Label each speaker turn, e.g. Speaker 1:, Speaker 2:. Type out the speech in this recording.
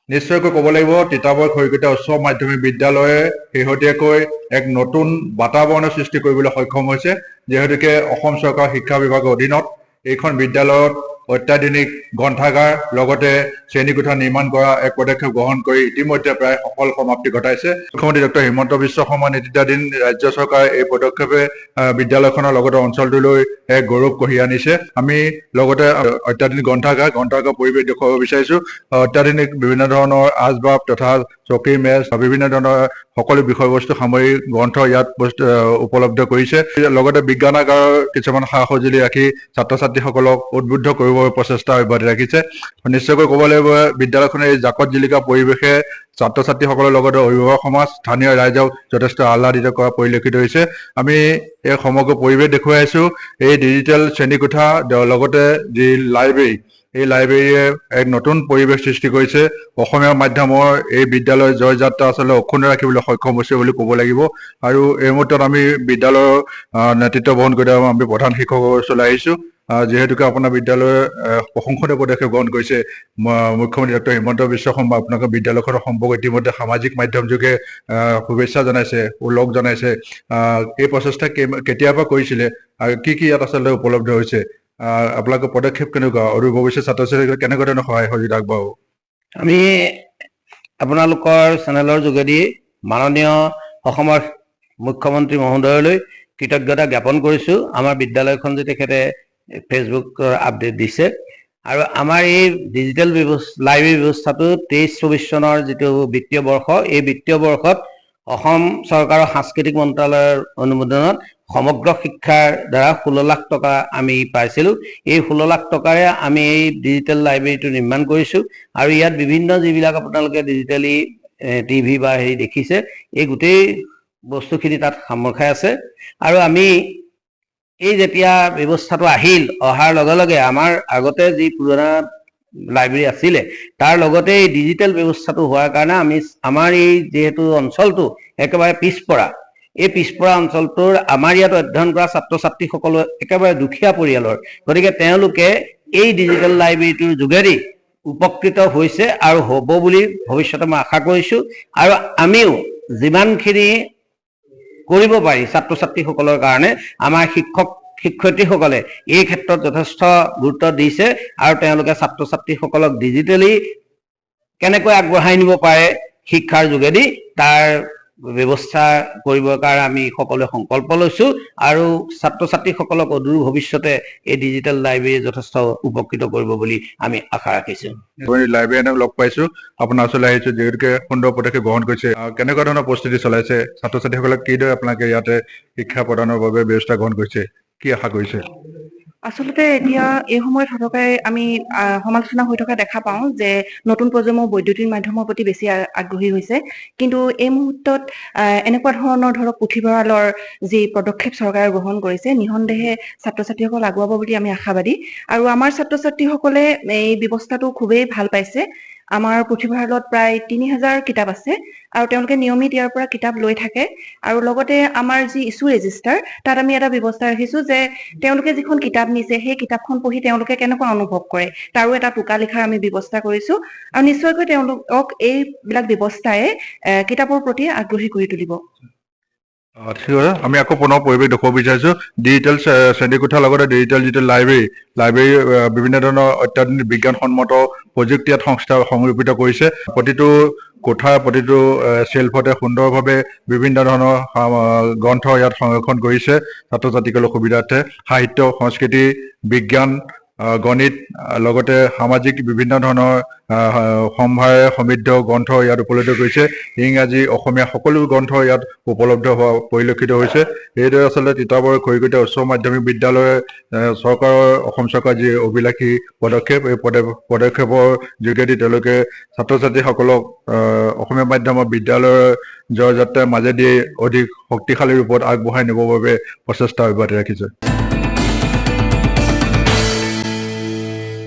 Speaker 1: নিশ্চয়কৈ ক'ব লাগিব তিতাবৰ খৰিকটীয়া উচ্চ মাধ্যমিক বিদ্যালয়ে শেহতীয়াকৈ এক নতুন বাতাবৰণৰ সৃষ্টি কৰিবলৈ সক্ষম হৈছে যিহেতুকে অসম চৰকাৰৰ শিক্ষা বিভাগৰ অধীনত এইখন বিদ্যালয়ত অত্যাধুনিক গ্ৰন্থাগাৰ লগতে শ্ৰেণীকোঠা নিৰ্মাণ কৰা এক পদক্ষেপ গ্ৰহণ কৰি ইতিমধ্যে প্ৰায় সফল সমাপ্তি ঘটাইছে। মুখ্যমন্ত্ৰী ডক্টৰ হিমন্ত বিশ্ব শৰ্মা নেতৃত্বাধীন ৰাজ্য চৰকাৰে এই পদক্ষেপে বিদ্যালয়খনৰ লগতে অঞ্চলটোলৈ এক গৌৰৱ কঢ়িয়াই আনিছে। আমি লগতে অত্যাধুনিক গ্ৰন্থাগাৰ পৰিৱেশ দেখুৱাব বিচাৰিছো। অত্যাধুনিক বিভিন্ন ধৰণৰ আচবাব তথা চকী মেজ বিভিন্ন ধৰণৰ সকলো বিষয়বস্তু সামৰি গ্ৰন্থ ইয়াত উপলব্ধ কৰিছে। লগতে বিজ্ঞানাগাৰৰ কিছুমান সা সঁজুলি ৰাখি ছাত্ৰ ছাত্ৰীসকলক উদ্বুদ্ধ কৰিবৰ প্ৰচেষ্টা অব্যাহত ৰাখিছে। নিশ্চয়কৈ ক'ব লাগিব বিদ্যালয়খনৰ এই জাকত জিলিকা পৰিৱেশে ছাত্ৰ ছাত্ৰীসকলৰ লগতে অভিভাৱক সমাজ স্থানীয় ৰাইজক যথেষ্ট আহ্লাদিত কৰা পৰিলক্ষিত হৈছে। আমি এই সমগ্ৰ পৰিৱেশ দেখুৱাই আছো। এই ডিজিটেল শ্ৰেণীকোঠা লগতে যি লাইব্ৰেৰী এই লাইব্ৰেৰীয়ে এক নতুন পৰিৱেশ সৃষ্টি কৰিছে। অসমীয়া মাধ্যমৰ এই বিদ্যালয়ৰ জয় যাত্ৰা আচলতে অক্ষুণ্ণ ৰাখিবলৈ সক্ষম হৈছে বুলি ক'ব লাগিব। আৰু এই মুহূৰ্তত আমি বিদ্যালয়ৰ নেতৃত্ব বহন কৰি আমি প্ৰধান শিক্ষকৰ ওচৰলৈ আহিছো। যিহেতুকে আপোনাৰ বিদ্যালয়ে প্ৰশংসনীয় পদক্ষেপ গ্ৰহণ কৰিছে। মুখ্যমন্ত্ৰী ডক্টৰ হিমন্ত বিশ্ব শৰ্মা আপোনালোকৰ বিদ্যালয়খনৰ সম্পৰ্ক ইতিমধ্যে সামাজিক মাধ্যম যোগে শুভেচ্ছা জনাইছে, উল্লেখ জনাইছে। এই প্ৰচেষ্টা কেতিয়াৰ পৰা কৰিছিলে আৰু কি কি ইয়াত আচলতে উপলব্ধ হৈছে, আপোনালোকৰ পদক্ষেপ কেনেকুৱা, অদূৰ ভৱিষ্যত ছাত্ৰ ছাত্ৰীক কেনেকুৱা ধৰণৰ সহায় সহযোগিতা আগবঢ়াব?
Speaker 2: আমি আপোনালোকৰ চেনেলৰ যোগেদি মাননীয় অসমৰ মুখ্যমন্ত্ৰী মহোদয়লৈ কৃতজ্ঞতা জ্ঞাপন কৰিছো। আমাৰ বিদ্যালয়খন যে তেখেতে ফেচবুকৰ আপডেট দিছে আৰু আমাৰ এই ডিজিটেল লাইব্ৰেৰী ব্যৱস্থাটো 23-24 চনৰ যিটো বিত্তীয় বৰ্ষ, এই বিত্তীয় বৰ্ষত অসম চৰকাৰৰ সাংস্কৃতিক মন্ত্ৰালয়ৰ অনুমোদনত সমগ্ৰ শিক্ষাৰ দ্বাৰা 16 লাখ টকা আমি পাইছিলোঁ। এই 16 লাখ টকাৰে আমি এই ডিজিটেল লাইব্ৰেৰীটো নিৰ্মাণ কৰিছোঁ আৰু ইয়াত বিভিন্ন যিবিলাক আপোনালোকে ডিজিটেলি টিভি বা হেৰি দেখিছে এই গোটেই বস্তুখিনি তাত সামৰ খাই আছে। আৰু আমি এই যেতিয়া ব্যৱস্থাটো অহাৰ লগে লগে আমাৰ আগতে যি পুৰণা লাইব্ৰেৰী আছিলে তাৰ লগতে এই ডিজিটেল ব্যৱস্থাটো হোৱাৰ কাৰণে আমাৰ এই যিহেতু অঞ্চলটো একেবাৰে পিছপৰা, এই পিছপৰা অঞ্চলটোৰ আমাৰ ইয়াত অধ্যয়ন কৰা ছাত্ৰ ছাত্ৰীসকলো একেবাৰে দুখীয়া পৰিয়ালৰ, গতিকে তেওঁলোকে এই ডিজিটেল লাইব্ৰেৰীটোৰ যোগেদি উপকৃত হৈছে আৰু হ'ব বুলি ভৱিষ্যতে মই আশা কৰিছোঁ। আৰু আমিও যিমানখিনি কৰিব পাৰি ছাত্ৰ ছাত্ৰীসকলৰ কাৰণে আমাৰ শিক্ষয়িত্ৰীসকলে এই ক্ষেত্ৰত যথেষ্ট গুৰুত্ব দিছে আৰু তেওঁলোকে ছাত্ৰ ছাত্ৰীসকলক ডিজিটেলি কেনেকৈ আগবঢ়াই নিব পাৰে শিক্ষাৰ যোগেদি তাৰ ব্যৱস্থা কৰিবৰ কাৰণে আমি সকলোৱে সংকল্প লৈছো আৰু ছাত্ৰ ছাত্ৰীসকলক অদূৰ ভৱিষ্যতে এই ডিজিটেল লাইব্ৰেৰীয়ে যথেষ্ট উপকৃত কৰিব বুলি আমি আশা ৰাখিছো।
Speaker 1: লাইব্ৰেৰীয়ানক লগ পাইছো, আপোনাৰ ওচৰলৈ আহিছো, যিহেতুকে সুন্দৰ পদক্ষেপ গ্ৰহণ কৰিছে। কেনেকুৱা ধৰণৰ প্ৰস্তুতি চলাইছে, ছাত্ৰ ছাত্ৰীসকলক কিদৰে আপোনালোকে ইয়াতে শিক্ষা প্ৰদানৰ বাবে ব্যৱস্থা গ্ৰহণ কৰিছে, কি আশা কৰিছে?
Speaker 3: আচলতে এতিয়া এই সময়ত সতকাই আমি সমালোচনা হৈ থকা দেখা পাওঁ যে নতুন প্ৰজন্ম বৈদ্যুতিন মাধ্যমৰ প্ৰতি বেছি আগ্ৰহী হৈছে, কিন্তু এই মুহূৰ্তত এনেকুৱা ধৰণৰ পুথিভঁৰালৰ যি পদক্ষেপ চৰকাৰে গ্ৰহণ কৰিছে নিঃসন্দেহে ছাত্ৰ ছাত্ৰীসকল আগুৱাব বুলি আমি আশাবাদী। আৰু আমাৰ ছাত্ৰ ছাত্ৰীসকলে এই ব্যৱস্থাটো খুবেই ভাল পাইছে। আমাৰ পুথিভঁৰালত প্ৰায় 3000 কিতাপ আছে আৰু তেওঁলোকে নিয়মিত ইয়াৰ পৰা কিতাপ লৈ থাকে। আৰু লগতে আমাৰ যি ইছ্যু ৰেজিষ্টাৰ তাত আমি এটা ব্যৱস্থা ৰাখিছো যে তেওঁলোকে যিখন কিতাপ নিছে সেই কিতাপখন পঢ়ি তেওঁলোকে কেনেকুৱা অনুভৱ কৰে তাৰো এটা টোকা লিখাৰ আমি ব্যৱস্থা কৰিছো। আৰু নিশ্চয়কৈ তেওঁলোকক এইবিলাক ব্যৱস্থাই কিতাপৰ প্ৰতি আগ্ৰহী কৰি তুলিব।
Speaker 1: ঠিক আছে, আমি আকৌ পুনৰ পৰিৱেশ দেখুৱাব বিচাৰিছো। ডিজিটেল শ্ৰেণীকোঠাৰ লগতে ডিজিটেল যিটো লাইব্ৰেৰী বিভিন্ন ধৰণৰ অত্যাধুনিক বিজ্ঞানসন্মত প্ৰযুক্তি ইয়াত সংৰূপিত কৰিছে। প্ৰতিটো কোঠাৰ প্ৰতিটো শেল্ফতে সুন্দৰভাৱে বিভিন্ন ধৰণৰ গ্ৰন্থ ইয়াত সংৰক্ষণ কৰিছে ছাত্ৰ ছাত্ৰীসকলৰ সুবিধাৰ্থে। সাহিত্য, সংস্কৃতি, বিজ্ঞান, গণিত লগতে সামাজিক বিভিন্ন ধৰণৰ সম্ভাৰে সমৃদ্ধ গ্ৰন্থ ইয়াত উপলব্ধ কৰিছে। ইংৰাজী, অসমীয়া সকলো গ্ৰন্থ ইয়াত উপলব্ধ হোৱা পৰিলক্ষিত হৈছে। এইদৰে আচলতে তিতাবৰ খৰিকটীয়া উচ্চ মাধ্যমিক বিদ্যালয়ে অসম চৰকাৰৰ যি অভিলাষী পদক্ষেপ, এই পদক্ষেপৰ যোগেদি তেওঁলোকে ছাত্ৰ ছাত্ৰীসকলক অসমীয়া মাধ্যমৰ বিদ্যালয়ৰ জয়যাত্ৰাৰ মাজেদি অধিক শক্তিশালী ৰূপত আগবঢ়াই নিবৰ বাবে প্ৰচেষ্টা অব্যাহত ৰাখিছে।